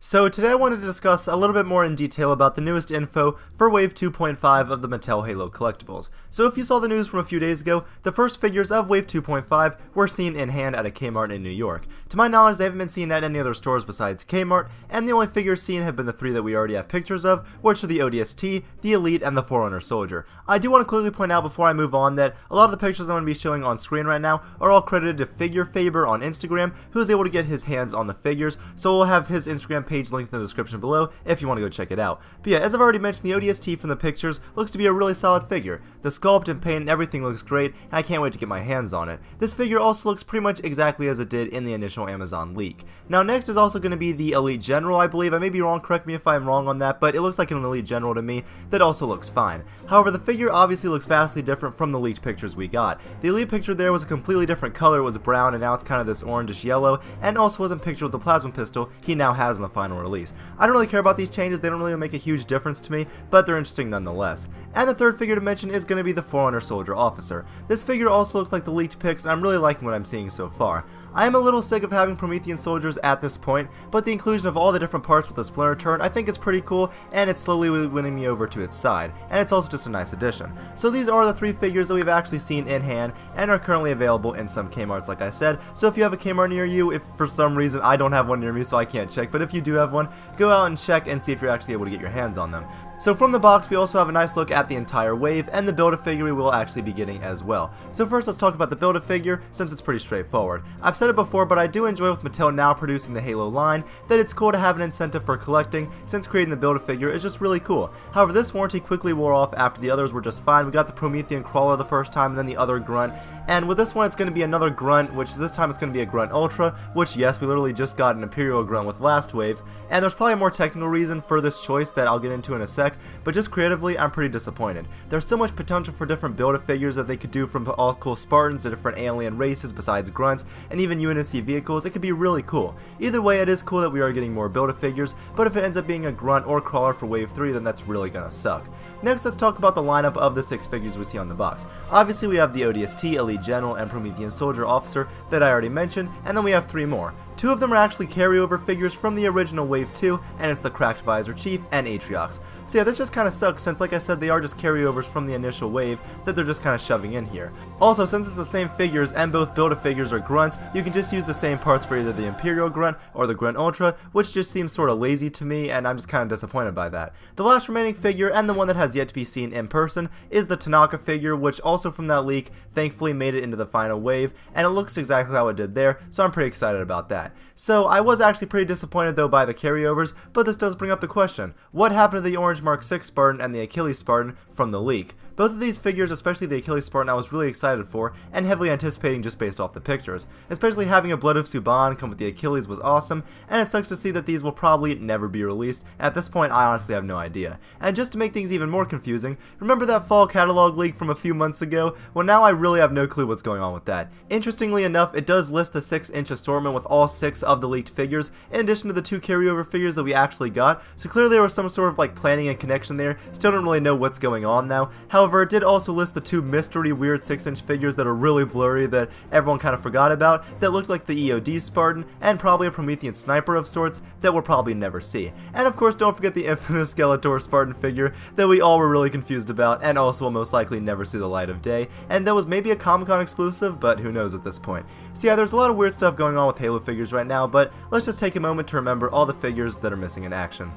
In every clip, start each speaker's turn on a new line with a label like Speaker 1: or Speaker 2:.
Speaker 1: So today I wanted to discuss a little bit more in detail about the newest info for Wave 2.5 of the Mattel Halo collectibles. So if you saw the news from a few days ago, the first figures of Wave 2.5 were seen in hand at a Kmart in New York. To my knowledge, they haven't been seen at any other stores besides Kmart, and the only figures seen have been the three that we already have pictures of, which are the ODST, the Elite, and the Forerunner Soldier. I do want to quickly point out before I move on that a lot of the pictures I'm going to be showing on screen right now are all credited to Figure Faber on Instagram, who was able to get his hands on the figures, so we'll have his Instagram page linked in the description below if you want to go check it out. But yeah, as I've already mentioned, the ODST from the pictures looks to be a really solid figure. The sculpt and paint and everything looks great, and I can't wait to get my hands on it. This figure also looks pretty much exactly as it did in the initial Amazon leak. Now next is also going to be the Elite General, I believe. I may be wrong, correct me if I'm wrong on that, but it looks like an Elite General to me that also looks fine. However, the figure obviously looks vastly different from the leaked pictures we got. The Elite picture there was a completely different color, it was brown, and now it's kind of this orangish yellow, and also wasn't pictured with the plasma pistol he now has in the final release. I don't really care about these changes, they don't really make a huge difference to me, but they're interesting nonetheless. And the third figure to mention is going to be the Forerunner Soldier Officer. This figure also looks like the leaked pics, and I'm really liking what I'm seeing so far. I am a little sick of having Promethean soldiers at this point, but the inclusion of all the different parts with the splinter turn I think is pretty cool, and it's slowly winning me over to its side, and it's also just a nice addition. So these are the three figures that we've actually seen in hand, and are currently available in some Kmarts like I said, so if you have a Kmart near you, if for some reason I don't have one near me so I can't check, but if you do have one, go out and check and see if you're actually able to get your hands on them. So from the box we also have a nice look at the entire wave, and the Build-A-Figure we will actually be getting as well. So first let's talk about the Build-A-Figure, since it's pretty straightforward. I've said it before, but I do enjoy with Mattel now producing the Halo line, that it's cool to have an incentive for collecting, since creating the Build-A-Figure is just really cool. However, this warranty quickly wore off after the others were just fine. We got the Promethean Crawler the first time, and then the other Grunt, and with this one it's going to be another Grunt, which this time it's going to be a Grunt Ultra, which yes, we literally just got an Imperial Grunt with last wave, and there's probably a more technical reason for this choice that I'll get into in a sec, but just creatively I'm pretty disappointed. There's so much potential for different Build-A-Figures that they could do, from all cool Spartans to different alien races besides Grunts, and even UNSC vehicles. It could be really cool. Either way, it is cool that we are getting more Build-A-Figures, but if it ends up being a Grunt or Crawler for Wave 3, then that's really gonna suck. Next, let's talk about the lineup of the 6 figures we see on the box. Obviously, we have the ODST, Elite General, and Promethean Soldier Officer that I already mentioned, and then we have 3 more. 2 of them are actually carryover figures from the original Wave 2, and it's the Cracked Visor Chief and Atriox. So yeah, this just kind of sucks, since like I said, they are just carryovers from the initial wave that they're just kind of shoving in here. Also, since it's the same figures and both Build-A-Figures are Grunts, you can just use the same parts for either the Imperial Grunt or the Grunt Ultra, which just seems sort of lazy to me, and I'm just kind of disappointed by that. The last remaining figure, and the one that has yet to be seen in person, is the Tanaka figure, which also from that leak thankfully made it into the final wave, and it looks exactly how it did there, so I'm pretty excited about that. So I was actually pretty disappointed though by the carryovers, but this does bring up the question: what happened to the Orange Mark 6 Spartan and the Achilles Spartan from the leak? Both of these figures, especially the Achilles Spartan, I was really excited for and heavily anticipating just based off the pictures. Especially having a Blood of Suban come with the Achilles was awesome, and it sucks to see that these will probably never be released. At this point, I honestly have no idea. And just to make things even more confusing, remember that fall catalog leak from a few months ago? Well, now I really have no clue what's going on with that. Interestingly enough, it does list the 6-inch assortment with all 6 of the leaked figures, in addition to the 2 carryover figures that we actually got, so clearly there was some sort of like planning and connection there. Still don't really know what's going on now. However, it did also list the 2 mystery weird 6-inch figures that are really blurry that everyone kind of forgot about, that looked like the EOD Spartan and probably a Promethean Sniper of sorts that we'll probably never see. And of course, don't forget the infamous Skeletor Spartan figure that we all were really confused about, and also will most likely never see the light of day, and that was maybe a Comic-Con exclusive, but who knows at this point. So yeah, there's a lot of weird stuff going on with Halo figures right now, but let's just take a moment to remember all the figures that are missing in action.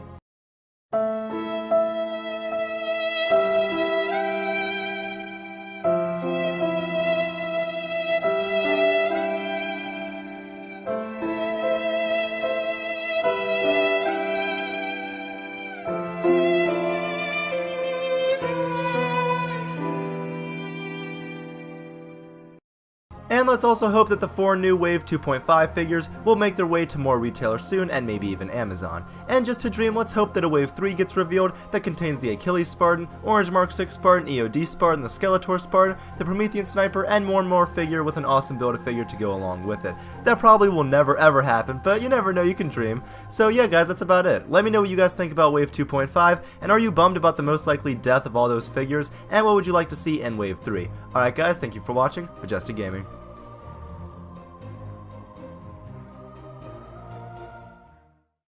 Speaker 1: And let's also hope that the 4 new Wave 2.5 figures will make their way to more retailers soon, and maybe even Amazon. And just to dream, let's hope that a Wave 3 gets revealed that contains the Achilles Spartan, Orange Mark 6 Spartan, EOD Spartan, the Skeletor Spartan, the Promethean Sniper, and more figure with an awesome Build-A-Figure to go along with it. That probably will never ever happen, but you never know, you can dream. So yeah guys, that's about it. Let me know what you guys think about Wave 2.5, and are you bummed about the most likely death of all those figures, and what would you like to see in Wave 3? Alright guys, thank you for watching. MajesticGaming.